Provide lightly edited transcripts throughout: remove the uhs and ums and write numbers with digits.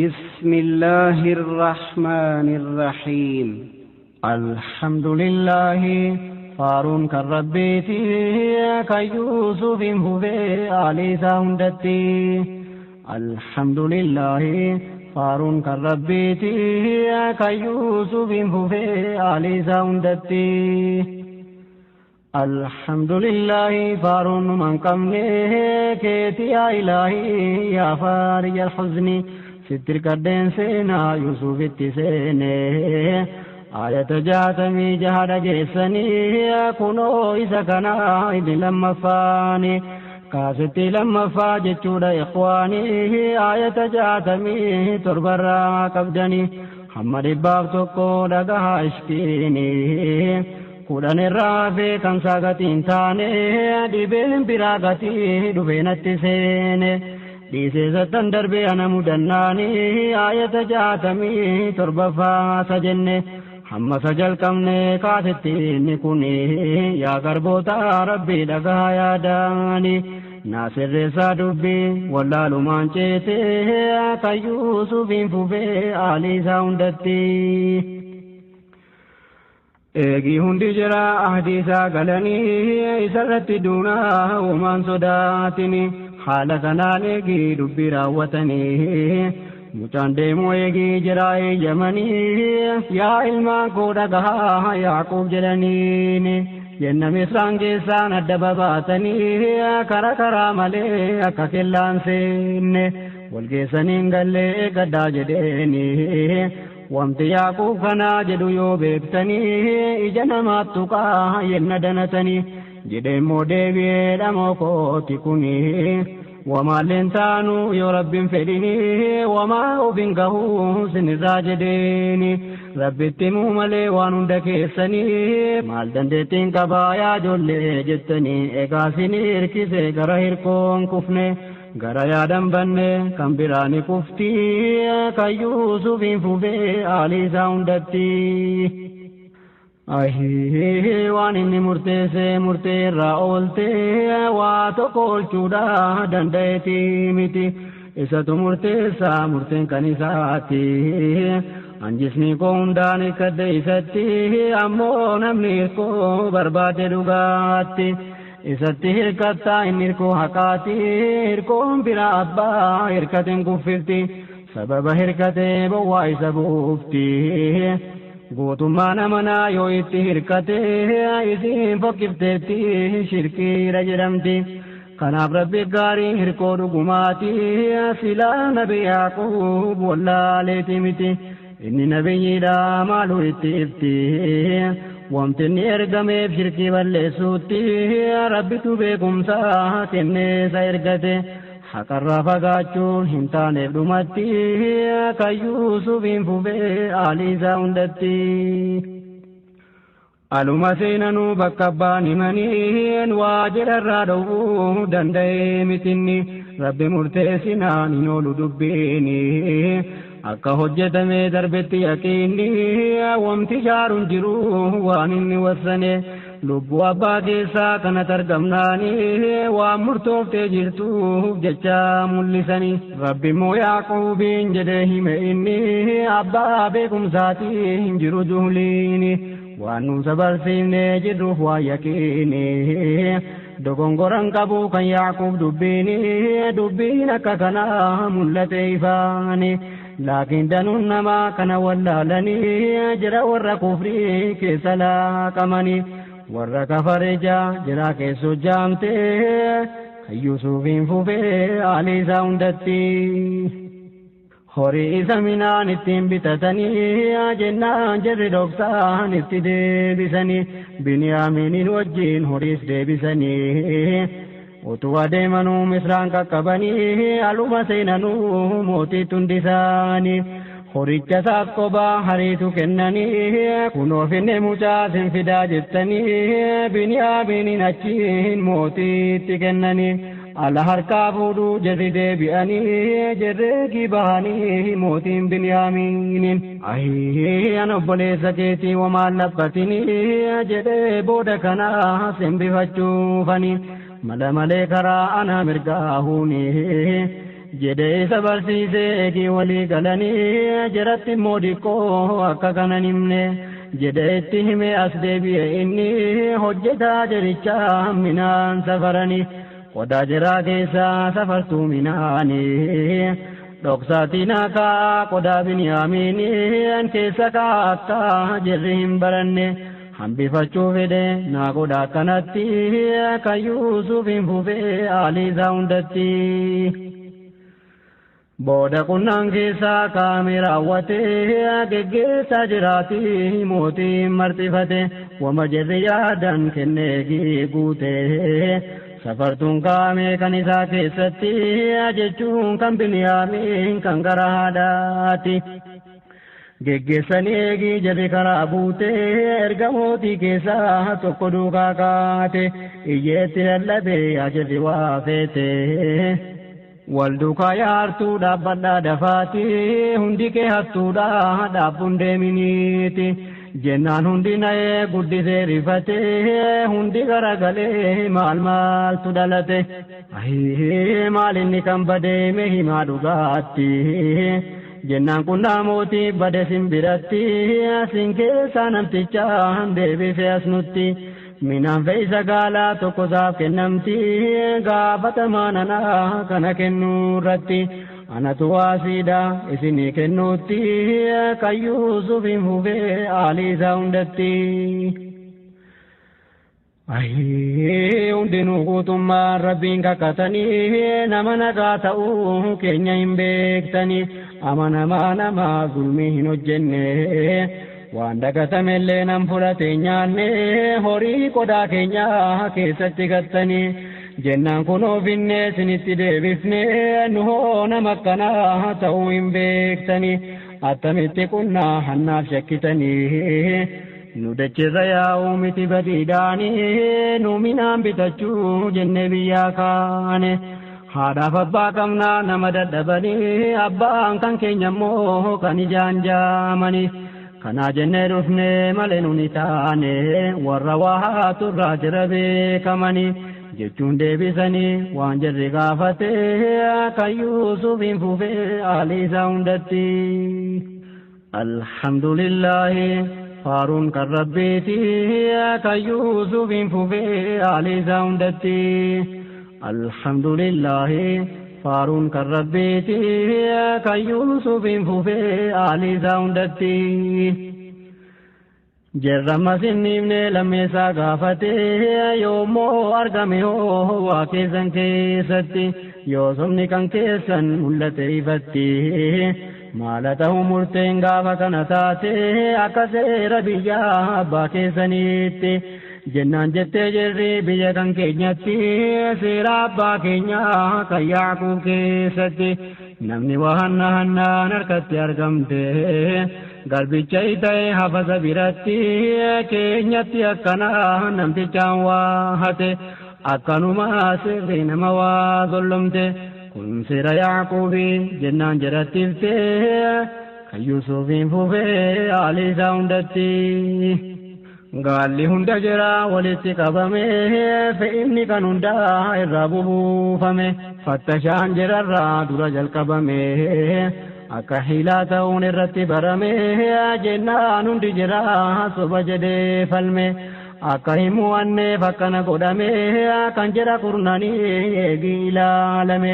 بسم الله الرحمن الرحيم الحمد لله فارون كالربيتي كيوسف هوبي علي ساوندتي الحمد لله فارون كالربيتي كيوسف هوبي علي ساوندتي الحمد لله فارون من قمني كيتي يا إلهي يا فارج الحزن ستر كدين سينا يوسف التسيني آية جاتمي جهد جيسني كنو إسكنا إذ لما فاني كاستي لما فاجتشود إخواني آية جاتمي تربرا قبدني حمد بافتكو دقها اشكيني كودان الرافي كان ساقتين تاني ديبين براغتي دبين التسيني ديسي ستن دربي أنا مدناني آية جاتمي تربفا سجني حما سجل كمني كاستين كوني يا قربوتا ربي لقها يا داني ناصر رسا دبي والله لمان چيتي كيوسف فوفي آلي ساوندتي ايغي هندي جرا احديثا قلني اسرت دونا ومن صداتني حالتنا لغي دبي راوتني مچان ديمو ايغي جرا يمني يا علما قودها يعقوب جلني ين مصران جيسان دبباتني كرا كرا ملي اككلان سين والجيسنين قلي قدا جديني وامتي يعقوب كنا جدو يو بيبتني إجنا ما تقا يندنتني جدي مودي دموكو تكوني وما لنتانو يو رب فديني وما أبنكه سنزا جديني رب التمو ملي وانندك سني مال دندتين كبايا جولي جتني اقاسيني اركسي غرهركون كفني غرا يادم بني كمبراني كفتي كيوسف فوفي آلي ساوندتي أهي وانيني مرتي راولتي واتو قول چودا دندتي ميتي إساتو مرتين كنيساتي انجسني كونداني كديستي أمو نمني كو برباد دغاتي isatti hirkatta innirko haqaati hirkoon bira abbaa hirkateen kuffirti sababa hirkatee bowwaa isa buufti gootummaa namanaa yoo itti hirkatee isiin fokkifteetti shirkiira jedhamti kanaaf rabbi gaarii hirkoo dhugumaati silaa nabi yaaquub wallaaleeti miti inni nabiyyiidha maaluu itti ifti وامتني ارغمي بشركي باللسوتي ربي توبيكم ساكني سيرغتي حق الرافقاتون هنتان ابدمتي كيوسف فوفي آلي ساوندتي ألوما سينانو بكباني منين واجر الرادو دندي متني ربي مرتسنا نولو دبيني akka hojjetame darbetti yaqiinni wamti jaaruun jiru waan inni wassane lubbuu abbaa keessaa kanat argamnaani waan murtooftee jirtuuf jecha mul'isani rabbi immoo yaaquubiin jedhee hime inni abbaa beekumsaatii hin jiru juhliini waan nuusa barsiifne jirruuf waa yaqiini dogongoran qabu kan yaaquub dubbiin akka kanaa mul'ate ifaani لكن دنون ما كان ولا لني جرا ورا كفري كسلا كماني ورا كفرجا جرا كسو جامته يوسف فوفي علي ساوندتي هوري زمينان تيم بتتني جنان جر دوكسان استدي بسني بنيامين وجين هوريس دي بسني utuwa deemanuu misraan qaqqabanii aluma seenanuu mootii tundisaanii horicha isaaf kophaa hariitu kennanii kunoo finne mucaa sin fidaa jettanii biniyaamiinin achiin mootiitti kennanii ala harkaa fuudhuu jarri deebi'anii jarreegii bahanii mootiin biniyaamiinin ahii an obboleessa keetii wamaan laphatinii jedhee booda kanaa simbifachuufanii mala malee karaa ana mirgaahuni jedhee isa barsiisee eegii walii galanii jiratti immoo diqqoo akka kana himne jedhee itti hime as deebi'e inni hojjetaa jirichaa minaan safaranii qodaa jiraa keessaa safartuu minaanii dhoksaatiin akka qodaa Biniyaamiin keessa akka jirri hin baranne hambifachuu fedhe naa qodaa akkanatti kan Yuusuf hin fufee aaliisaa hundatti. Booda qunnaan keessaa kaamee raawwatee geggeessaa jiraatii mootiin marxifate wama jirri yaadan kennee guutee safartuun kaamee kan isaa keessatti jechuun kan Biniyaamiin kan gara haadhaati. Geggeessanii eegii jirri karaa buutee erga mootii keessaa tokko duukaa kaate iyyeetti lallabee yaa jirri waa feete. Walduukaa yaartuu dhaabbadhaa dafaatii hundi kee hattuudhaa dhaabbuun deeminiiti jennaan hundi na'ee guddisee rifatee hundi garagalee maaltu dhalate maal inni kan badeeme himaa dhugaatti jennaan qunnaa mootii bade simbiratti sin keessaa namtichaan deebisee as nutti. Minaan fe'isa gaalaa tokko isaaf kennamti gaafatamaa nanaa kana kennuu irratti anatu waasiidha isinii kennuutti kan Yuusuf hin fufee aaliisaa hundatti. Hundinuu guutummaan rabbiin kakatanii nama nagaa ta'uu keenya hin beektanii amanamaa namaa zulmii hin hojjenne. Waan dagatamellee nan fudhate nyaanne horii qodaa keenyaa keessatti gattanii jennaan kunoo finne sinitti deebifne nu hoo nama akkanaa ta'uu hin beektanii attamitti qunnaa hannaaf shakkitanii nu dachirra yaa'uu miti badiidhaanii nu minaan bitachuu jenne biyyaa kaane haadhaaf abbaa qabnaa nama dadhabanii abbaan kan keenya immoo kan ijaan jaamanii. Kana jennee dhufne malee nuni taane warra waa turraa jira beekamanii jechuun deebisanii waan jirri gaafate kan Yuusuf hin fufee aaliisaa hundatti. Alhamdulillahi faaruun kan rabbiiti kan Yuusuf hin fufee aaliisaa hundatti. Alhamdulillahi faaruun kan rabbiiti kan Yuusuf hin fufee aaliisaa hundatti. Jarrammas hin himne lammeessaa gaafate yoommoo argame hoo waa keessan keessatti yoo somni kan keessan mul'ate ifatti maala ta'u murteen gaafa kana taate akka seera biyyaa abbaa keessaniitti. Jennaan jettee jirri biyya kan keenyatti seera abbaa keenyaa kan Yaaqub keessatti namni waa hannaan harkatti argamte garbicha ta'e hafaza biratti keenyatti akkanaa namtichaan waa hate akkanuma seerri nama waa zollomte kun seera Yaaquubi jennaan jedhattifte kan Yuusufiin fufee aaliisaa hundatti. Gaalli hunda jira walitti qabame fe'inni kan hundaa irraa buufame fattashaan jirarraa dura jalqabame akka hiilaa ta'uun irratti barame jennaan hundi jira soba jedhee falme akka hin mo'anneef akkana godhame kan jira kurnanii eegii ilaalame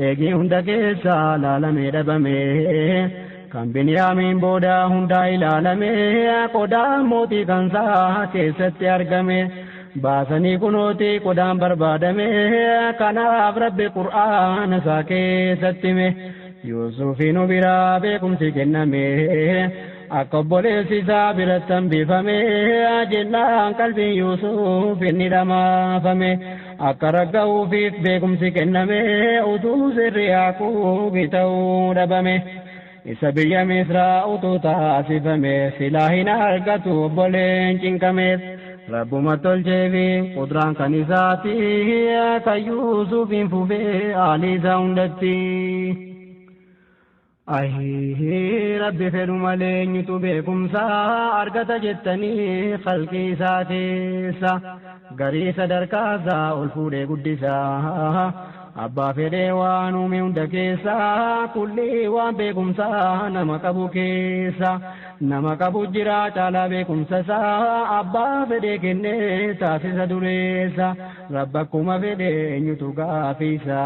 eegii hunda keessaa laalamee dhabame. Kan Biniyaamiin booda hundaa ilaalame qodaan mootii kansaa keessatti argame baasanii kunooti qodaan barbaadame kanaaf rabbi qur'aana isaa keessatti hime Yuusufiin biraa beekumsi kenname akka obboleessi isaa biratti hambifame jennaan qalbiin Yuusuf inni dhamaafame akka ragga'uufiif beekumsi kenname utuu sirri Yaaquub ta'uu dhabame. Isa biyya Misraa utuu taasifame silaa hin argatu obboleen cinqameef rabbuma tolcheefi quduraan kan isaati kan Yuusuf hin fufee aaliisaa hundatti. Rabbi fedhu malee eenyutu beekumsaa argata jettanii khalqii isaa keessa garii sadarkaasaa ol fuudhee guddisaa abbaa fedhee waan uume hunda keessa kulli waan beekumsa nama qabu keessa nama qabu jira caalaa beekumsa isaa abbaa fedhee kennee taasisa dureessa rabba akkuma fedhee eenyutu gaafisa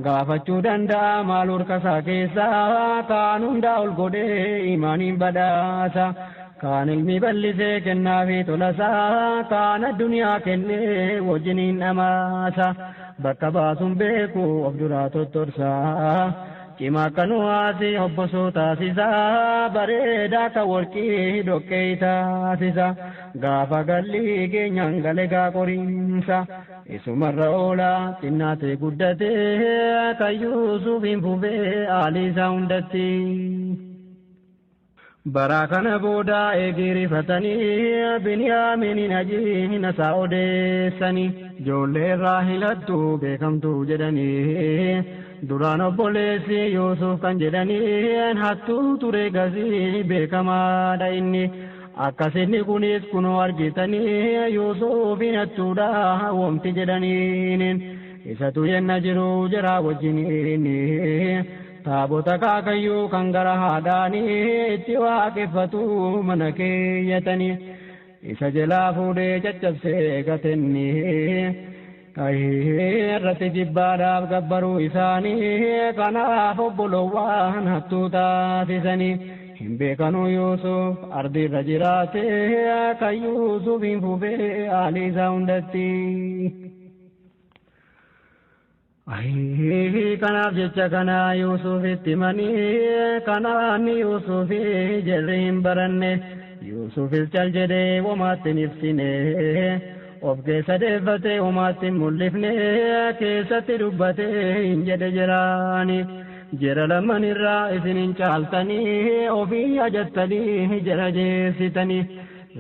gaafachuu danda'a maal harkasaa keessa kaan hundaa ol godhee imaaniin badhaasa kaan ilmi bal'isee kennaafi tolasaa kaan addunyaa kennee wajjiniin dhamaasa bakka baasuun beeku of duraa tottorsaa cimaa akkanuwaasi obbosoo taasisaa bareedaa ka warqii dhoqqee taasisa gaafa gallii keenyaan galegaa qoriinsa isumarra oola xinnaatee guddatee kan Yuusufiin fufee aaliisaa hundatti. Bara kana booda eegirifatanii Biniyaamiin ajiin isaa odeessanii ijoollee irraa hilattu beekamtu jedhanii duraan obboleessi Yuusuf kan jedhanii hattuu ture gasii beekamaadha inni akkasinni kunis kunoo argitanii Yuusufin hattuudha womti jedhaniin isatu yenna jiru jira wajjiniin taabota kaakayyuu kan gara haadhaanii itti waaqeffatu mana keeyyatanii isa jalaa fuudhee caccabsee gatenni irratti jibbaadhaaf gabbaruu isaanii kanaaf obbolowwan hattuu taasisanii hin beekanuu Yuusuf ardiirra jiraate kan Yuusufiin fufee aaliisaa hundatti. Kanaaf jecha kana Yuusufitti himanii kanaanni Yuusufi jarri hin baranne Yuusufis cal jedhee womaatti hin ibsine of keessa deeffatee womaatti hin mul'ifne keessatti dubbatee hin jedhe jiraani jara lamaan irraa isin hin caaltanii ofii ajattanii jara jeessitanii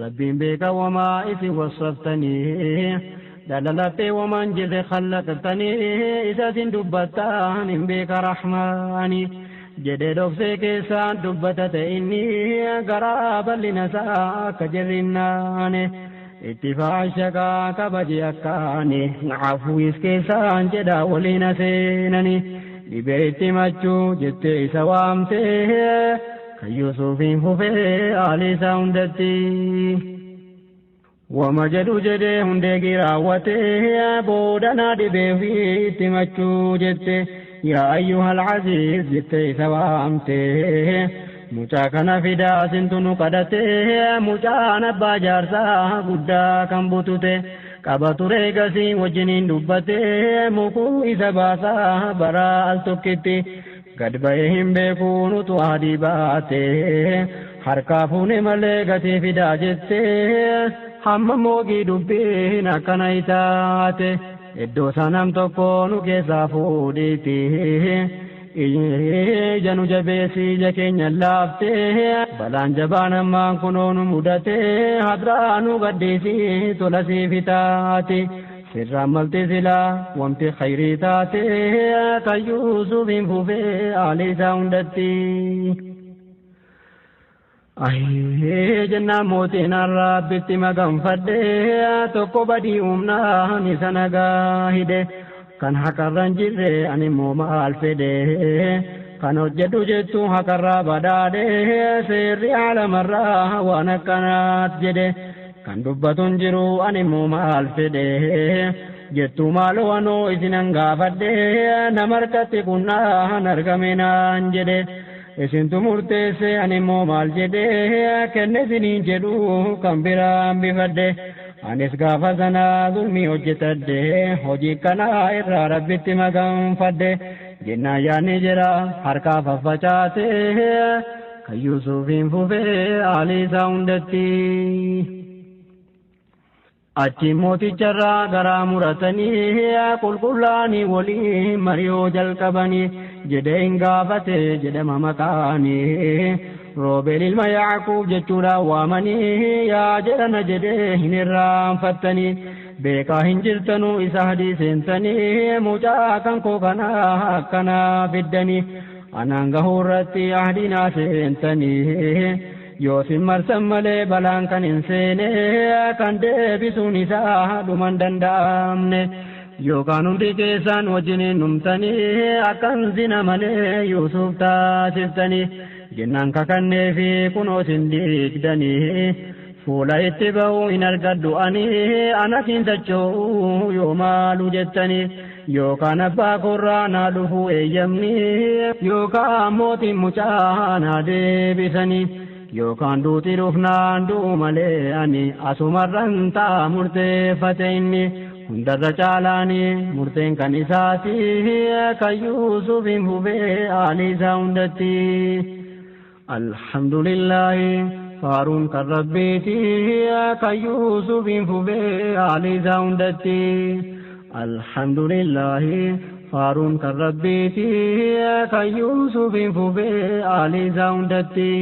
rabbiin beeka womaa isin wassaftanii دلالتي ومن جد خلقتني إذا دبتان بك رحماني جد دفسك سان دبتت إني قرابا لنساك جرناني اتفاع شكا كبجي أكاني عفو إسكيسان جدا ولنسينني لبيت مجو جدت سوامتي كيوسفين ففي آلي ساندتي ومجد جده هندگی راوته بودنا دبه تمچو جته يا أيها العزيز جته سوامته مچاکنا فدا سنتنو قدته مچان باجارسا گدا کمبوتته قبطره گسی وجنین دبته مکو ایسباسا برا التوکتی قد بهم بکونو تو آدی باته حرکافون ملے گتی فدا جته hamma moogi dubbiin akkana itaate iddoo sanam tokko nu keessaa fuudhiiti janu jabeessi ija keenya laafte balaan jabaan ammaan kunoo nu mudate hadraa nu gaddiisi tola siifi taate sirraan malti silaa wanti khayrii taate kan Yuusufiin fufee aaliisaa hundatti. Jennaan mootiin arrabbitti maganfadhe tokko badii humnaan isa nagaa hide kan haqarran jirre ani immoo maal fedhe kan hojjedhu jettu haqarraa badhaadhe seerri aalamarraa waan akkanaat jedhe kan dubbatun jiru ani immoo maal fedhe jettu maaloo anoo isinan gaafadhe nama harkatti qunnaan argame naan jedhe isintu murteesse ani immoo maal jedhe kenne isiniin jedhu kan biraan bifadhe anis gaafa sanaa zulmii hojjetadhe hojii kanaa irraa rabbitti maganfadhe jennaan yaanni jira harkaa faffacaate kan Yuusufiin fufee aaliisaa hundatti. Achi mooticharraa garaa muratanii qulqullaanii waliin mari'oo jalqabanii jedhee hin gaafate jedhama maqaanii Roobeel ilma Yaaqub jechuudhaan waamanii yaa jedhana jedhee hin irraanfattanii beekaa hin jirtanuu isa hadii seentanii mucaa kan koo kanaa akkanaa fiddanii anaan gahuu irratti ahdinaa seentanii yoosin marsan malee balaan kan hin seene kan deebisuun isaa dhuman danda'amne yookaan hundi keessan wajjiniin dhumtanii akkan zina malee Yuusuf taasiftanii jennaan kakannee fi kunoo isin diigdanii fuula itti ba'uu hin argadhu ani anatiin socho'uu yoo maalu jettanii yookaan abbaa korraa naa dhufuu eeyyamni yookaan mootiin mucaa naa deebisanii yookaan duuti dhufnaan du'u malee ani asumarran taa murteeffate inni hundarra caalaani murteen kan isaati kan Yuusuf hin fufee haalii isaa hundatti alhamdulillahi faaruun kan rabbiiti kan Yuusuf hin fufee haalii isaa hundatti alhamdulillahi faaruun kan rabbiiti kan Yuusuf hin fufee haalii isaa hundatti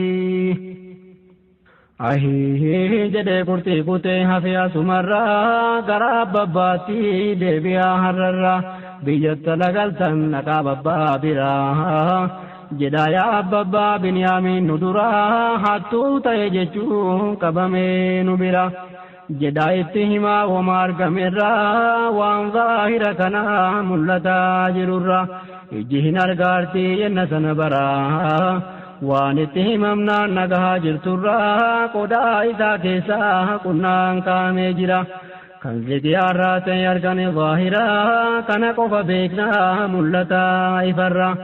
ahii jedhee kurtii kutee hafee asumarraa gara abbabbaatti deebi'aa har'arraa biyyatti lagaltan dhaqaa babbaa biraa jedhaa yaa abbabbaa Biniyaamiin nu duraa hattuu ta'e jechuun qabamee nu bira jedhaa itti himaa homaa argamerraa waan zaahira kanaa mul'ataa jirurraa ijji hin argaartii yenna sana baraa waan itti himamnaan nagahaa jirturraa qodaa isaa keessaa qunnaan kaamee jira kan ziqiyaarraa ta'e argame zaahiraa kana qofa beeknaa mul'ataa ifarraa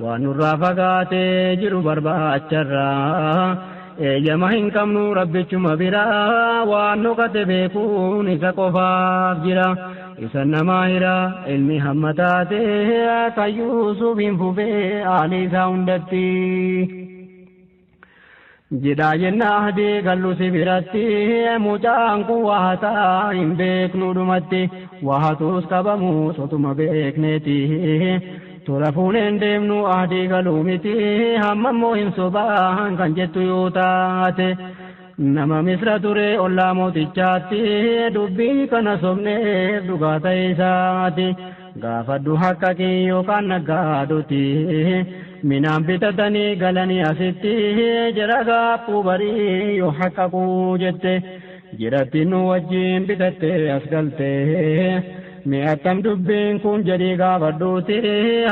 waan nurraa fagaatee jiru barbaacharraa eeyyama hin qabnu rabbichuma biraa waan nokate beekuun isa qofaaf jira isa namaa hira ilmi hamma taatee kan Yuusuf hin fufee haalii isaa hundatti jedhaa jennaa hadii gallu si biratti mucaan kun waataa hin beeknu dhumatti waatuus qabamuus otuma beekneeti tola fuuneen deemnu ahadii galuu miti hammammoo hin sobaan kan jettu yoo taate nama Misra ture ollaa mootichaatti dubbii kana sobneef dhugaa ta'e isaati gaafadhu haqqaqii yookaan naggaaduti minaan bitatanii galanii asitti jira gaaffuu barii yoo haqqaquu jette jiratti nu wajjiin bitatte as galte mee akkam dubbiin kun jedhii gaafadhuuti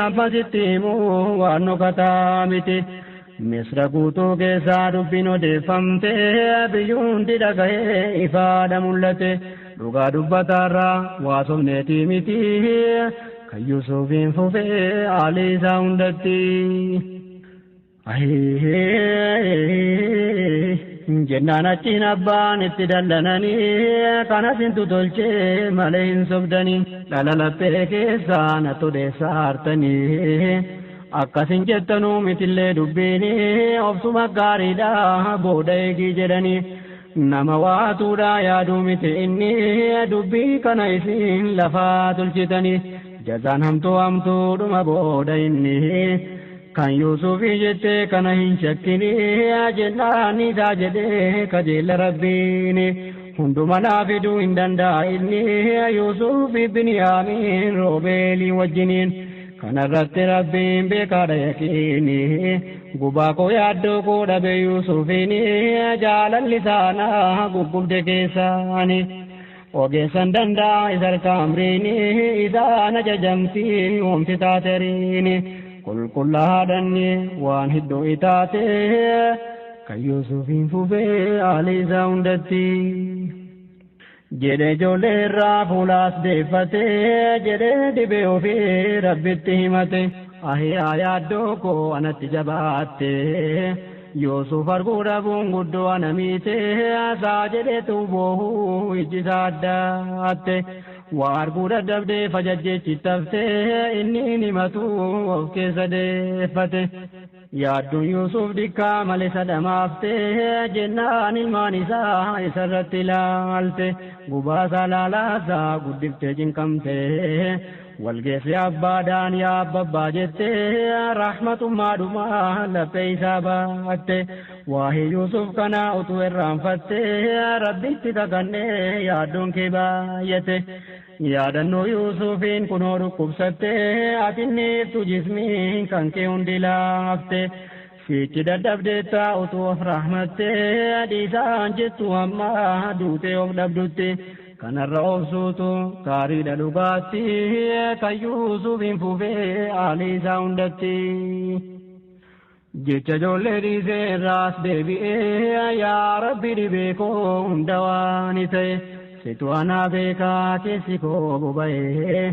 abbasitti himuu waan nokataa miti Misra guutuu keessaa dubbiin odeeffamte biyyuun dhagahee ifaadha mul'ate dhugaa dubbataarraa waa sobneetii miti kan Yuusuf hin fufee haalii isaa hundatti jennaan achiin abbaan itti dallananii kanas hintu tolchee malee hin sobdanii dhala laphee keessaa na todeessaa hartanii akkasin jettanuu mitillee dubbiinii obsuma gaariidha booda eegii jedhanii nama waatuudha yaaduu miti inni dubbii kana isin lafaa tolchitanii jazaan hamtuu dhuma booda inni kan Yuusufii jettee kana hin shakkini jennaan isaa jedhee kajeella rabbiini hunduma naafiduu hin danda'a inni Yuusufi Biniyaamiin Roobeelii wajjiniin kanarratti rabbiin beekaadha yaqiini gubaa koo yaaddoo koo dhabe Yuusufiin jaalalli isaanaa guggubde keessaani ogeessan danda'a isa harka amriini isaan ajajamtii homti taateriini qulqullaadhanni waan hiddoo itaate kan Yuusuf hin fufee haalii isaa hundatti jedhe ijoollee irraa fuulaas deeffatee jedhe dhibee ofii rabbitti himate ahiyaa yaaddoo koo anatti jabaatte Yuusuf arguu dhabuun guddoo ana miite saa jedheetu boohuu ijjisaa addaatte waa arguu dadhabdee fajajjeechi taftee inni himatu of keessa deeffate yaadduun Yuusuf dikkaa malee sadamaafte jennaan ilmaan isaa isarratti ilaalte gubaasaa laalaasaa guddiftee cinqamte walgeesse abbaadhaan yaa abbabbaa jette rahmatummaadhumaa laphee isaa baatte waahee Yuusuf kana utuu irraanfatte rabbitti kakannee yaaddoon kee baay'ate yaadannoo Yuusufiin kunoo dhukkubsatte atinniiftu jismiin kan kee hundi laafte fiichi dadhabdeetta utuu of rahmatte dhiisaan jettu amma duutee of dhabdutti kanarra obsuutu gaariidha dhugaatti kan Yuusufiin fufee haalii isaa hundatti. Jecha ijoollee dhiisee irraas deebi'ee yaa Rabbi dhibee koo hunda waan ta'e situ anaa beekaa keessi koo boba'ee.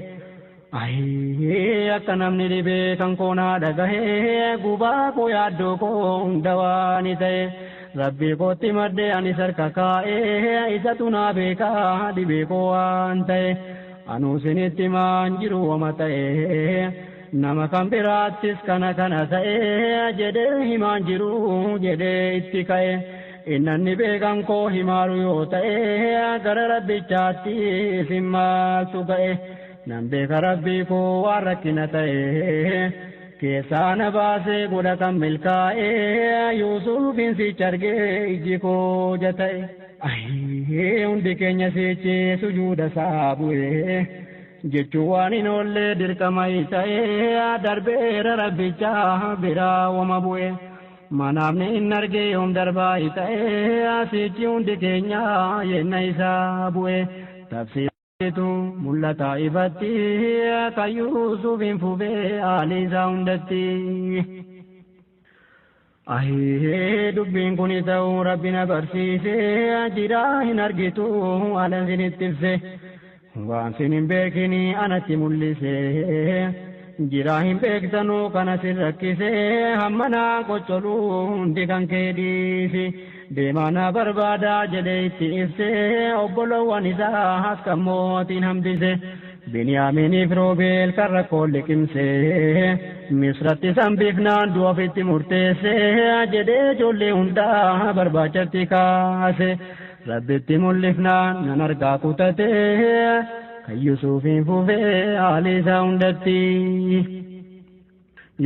Akka namni dhibee kan koonaa dhagahee gubaa koo yaaddoo koo hunda waan ta'e Rabbi kootti maddee ani harka kaa'ee isatu naa beekaa dhibee koo waan ta'e anuu sinitti maan jiru wama ta'e. Nama kan biraattis kana ta'e jedhee himaan jiru jedhee itti ka'e innanni beekan koo himaaru yoo ta'e gara rabbichaatti isin maaltu ga'e nan beeka rabbii koo waan rakkina ta'e keessaa na baasee godha kan milkaa'e Yuusufiin sicha argee iji koo jata'e hundi keenya sichee sujuuda isaa bu'e. Jechuun waan hin oolle dirqama ta'ee darbeera rabbichaa biraa wama bu'e manaafni hin argee yoom darbaa ta'ee sichi hundi keenya yenna isaa bu'e tafsiirtu mul'ata ifatti kan Yuusufiin fufee haalii isaa hundatti. Dubbiin kun ta'uu rabbi na barsiisee jiraa hin argitu haala isinitti ibse. Waan sin hin beekini anatti mul'isee jiraa hin beektanuu kana sin rakkisee hammanaa qoccoluu hundi kan kee dhiisi deemaa na barbaadaa jedhee itti ibsee obbolowwan isaa kan mootiin hambise Biniyaaminiif Roobeel kan rakkoon liqimsee Misratti sanbiifnaan du'a ofitti murteessee jedhee ijoollee hundaa barbaachatti kaase. Rabbitti mul'ifnaan nan argaa kutatee kan Yuusufiin fufee haalii isaa hundatti.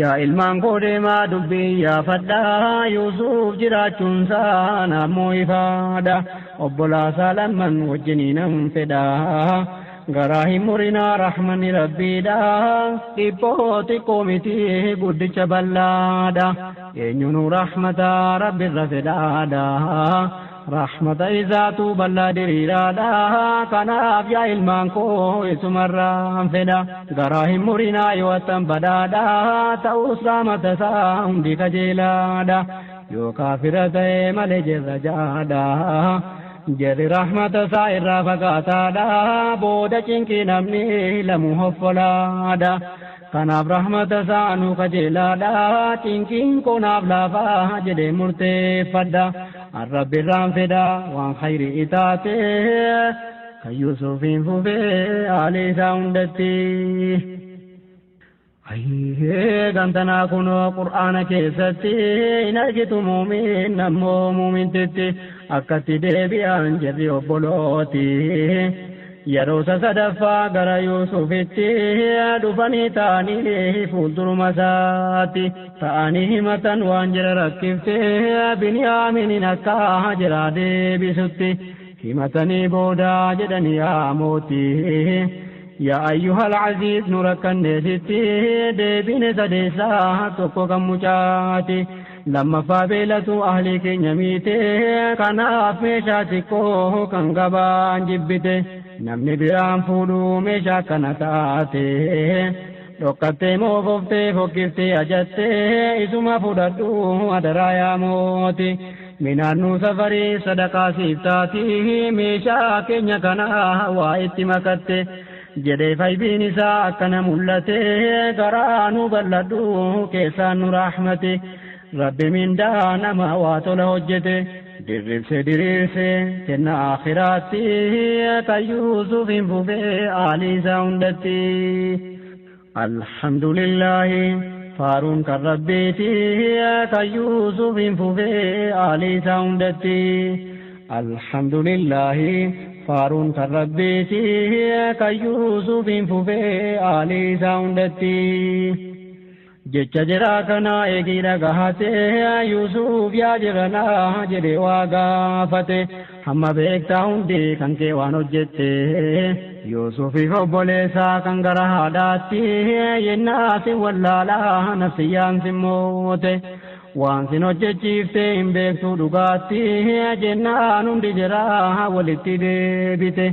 Yaa ilmaan koo deemaa dubbii yaafadhaa Yuusuf jiraachuunsaa naammoo ifaadha obbolaasaa lamman wajjinii nan fedhaa garaa hin murinaa rahmanni rabbiidha dhiphoo xiqqoo miti guddicha bal'aadha eenyunuu rahmataa rabbirra fedhaadha. Rahmata isaatu bal'aa diriiraadha kanaaf yaa ilmaan koo isumarraan fedha garaa hin murinaa yoo attan badhaadha ta'us rahmata isaa hundi kajeelaadha yoo kaafira ta'e malee jirra jaadha jedhi rahmata isaa irraa fagaataadha booda cinqii namni lamu hoffolaadha kanaaf rahmata isaa nu kajeelaadha cinqiin konaaf laafaa jedhee murteeffadha. Rabbi irraan fedha waan khayri itaate kan Yuusufiin fufee haalii isaa hundatti. Gantanaa kunoo Qur'aana keessatti hin argitu muumin ammoo muumintitti akkatti deebi'an jirri obbolooti. Yeroo sadaffaa gara Yuusufitti dhufanii ta'anii fuulduruma isaatti ta'anii himatan waan jira rakkiftee Biniyaaminiin akka jira deebisutti himatanii booda jedhanii yaa mootii yaa ayyuhal aziiz nu rakkanneesitti deebine sadeessaa tokko kan mucaati lammaffaa beelatu ahlii keenya miite kanaaf meeshaa xiqqoo kan gabaan jibbite. Namni biraan fuudhuu meeshaa kana taate dhokkattee moofoftee fokkiftee ajattee isuma fudhadhu adaraa yaa mooti minaannuu safarii sadaqaa siif taati meeshaa keenya kana waa itti makatte jedhee faybiin isaa akkana mul'ate garaa nu bal'adhu keessaan nu rahmate rabbi mindaa nama waa tola hojjete. Dirribse diriirse kenna akhiraatti kan Yuusufiin fufee haalii isaa hundatti. Alhamdulillahi faaruun kan rabbiiti kan Yuusufiin fufee haalii isaa hundatti. Alhamdulillahi faaruun kan rabbiiti kan Yuusufiin fufee haalii isaa hundatti. Jecha jira kana eegiidha gahatee Yuusuf yaa jiranaa jedhee waa gaafate hamma beektaa hundi kan kee waan hojjette Yuusufiif obboleessaa kan gara haadhaatti yennaa si wallaalaa nafsiyyaan si moote waan sin hojjechiifte hin beektu dhugaatti jennaan hundi jira walitti deebite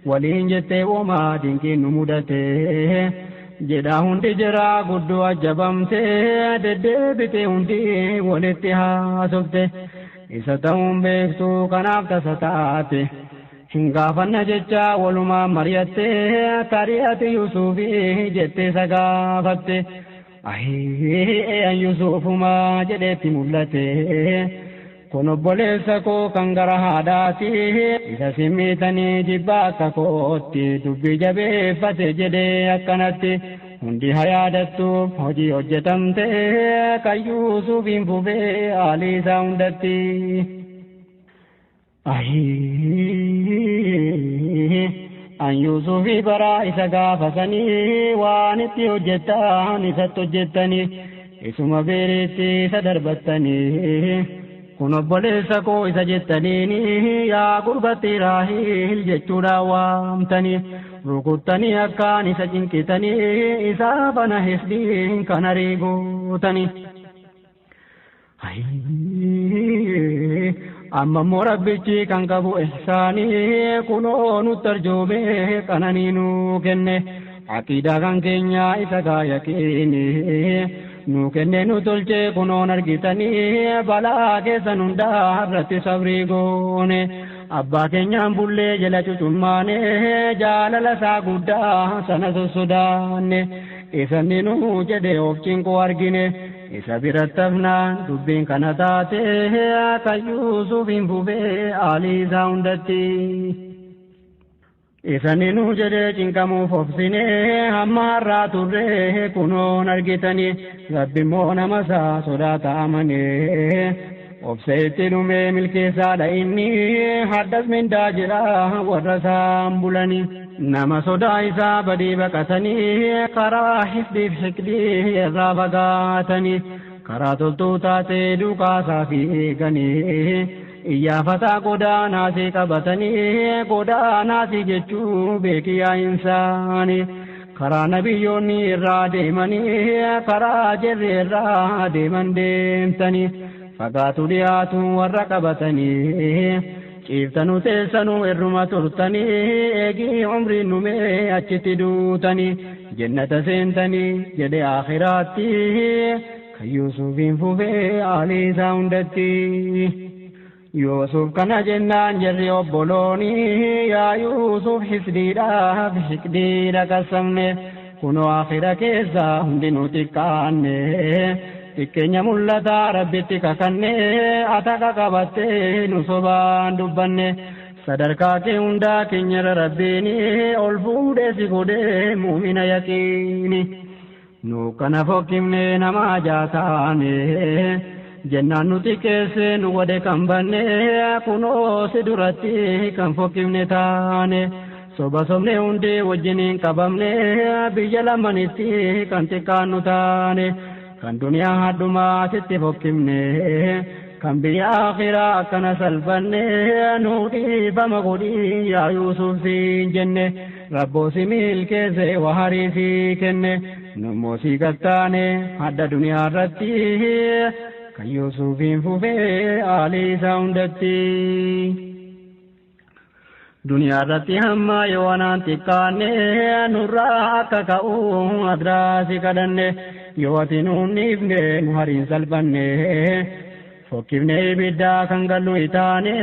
waliin jettee uumaa dinqiin nu mudate jedha hundi jira guddoo ajjabamte deddeebite hundi walitti haasofte isa ta'uun beektu kanaaf tasa taate hin gaafanna jecha walumaan mari'atte tarii Yuusufii jettee isa gaafatte Yuusufuma jedheetti mul'ate kun obboleessa koo kan gara haadhaati isa simmiitanii jibba akka kootti dubbii jabeeffate jedhee akkanatti hundi haa yaadattuuf hojii hojjetamte kan Yuusufiin fufee haalii isaa hundatti an Yuusufii baraa isa gaafasanii waan itti hojjettan isatti hojjettanii isuma beeritti isa darbattanii kun obboleessa koo isa jettaniini yaa gurbatti Raahiil jechuudhaan waamtanii rukuttanii akkaan isa cinqitanii isa bana hisdiin kan ariigootanii amma immoo rabbichi kan qabu ihsaanii kunoo nutti arjoomee qananii nuu kenne aqiidaa kan keenya isa gaayaqiini nuu kenne nu tolchee kunoon argitanii balaa keessan hundaa irratti sabrii goone abbaa keenyaan bullee jala cucummaane jaalala isaa guddaa sana sossodaanne isanni nuu jedhe of cinquu argine isa biratti hafnaan dubbiin kana taate kan Yuusufiin fufee haalii isaa hundatti isanni nuu jedhe cinqamuuf obsine hamma har'aa turre kunoon argitanii rabbi immoo nama isaa sodaata amane obseetti dhume milkeessaadha inni haddas mindaa jira warra isaan bulanii nama sodaa isaa badii baqatanii karaa hifdiif hiqdii irraa fagaatanii karaa toltuu taatee duukaasaa fiiganii iyyaafataa godaanaasii qabatanii godaanaasii jechuu beekiyyaa insaanii karaa nabiyyoonni irraa deemanii karaa jirri irraa deeman deemtanii fagaatu dhiyaatu warra qabatanii ciiftanuu teessanuu irruma turtanii eegii umriin numee achitti duutanii jannata seentanii jedhe aakhiraatti kan Yuusufiin fufee haalii isaa hundatti Yuusuf kana jennaan jarri obboloonii yaa Yuusuf hisdiidhaaf hiqdiidha qassabne kunoo aakhira keessa hundinuu xiqqaanne xiqqeenya mul'ataa rabbitti kakanne ataka qabattee nu sobaan dubbanne sadarkaa kee hundaa keenyarra rabbiini ol fuudhee si godhee muumina yaqiini nu kana fokkifne nama jaataane jennaan nu xiqqeesse nu wade kan banne kunoo si duratti kan fokkifne taane soba sobne hundi wajjiniin qabamne biyya lamanitti kan xiqqaannu taane kan duniyaa haddumaa sitti fokkifne kan biyya akhiraa akkana salphanne nu dhiifama godhii yaa Yuusuf siin jenne rabboo si milkeesse waharii si kenne nummoo si gattaane hadda duniyaa irratti kan Yuusufiin fufee haalii isaa hundatti duniyaa irratti hamma yoo anaan xiqqaanne nurraa akka ka'uu adraasi kadhanne yoo ati nuun dhiifne nu hariin salphanne fokkifne ibiddaa kan gallu itaane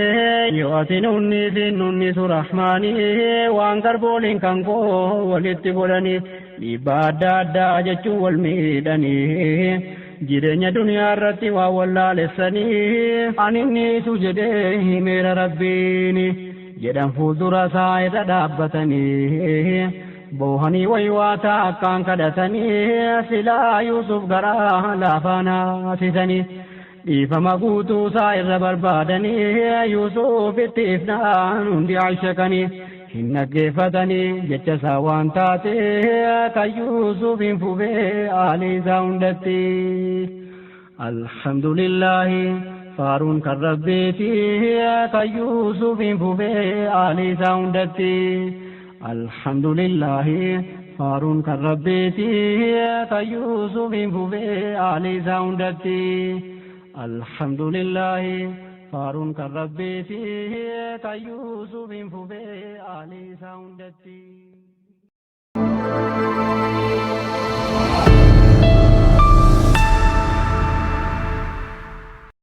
yoo ati nuun dhiifin nunnisu rahmaanii waan garbooliin kan koo walitti godhanii dhiibbaa adda addaa jechuun wal miidhanii jireenya duniyaa irratti waan wallaalessanii ani niisu jedhee himeera rabbiini jedhan fuuldura isaa irra dhaabbatanii boohanii waywaataa akkaan kadhatanii silaa Yuusuf garaa laafaan haasisanii dhiifama guutuu isaa irra barbaadanii Yuusufitti ifnaan hundi ashakanii hin dhaggeeffatanii jecha isaa waan taate kan Yuusufiin fufee haalii isaa hundatti alhamdulillahi faaruun kan rabbiiti kan Yuusufiin fufee haalii isaa hundatti alhamdulillahi faaruun kan rabbiiti kan Yuusufiin fufee haalii isaa hundatti الحمد لله فارون كربي فيه كيوسف فوفي آلي ساوندتي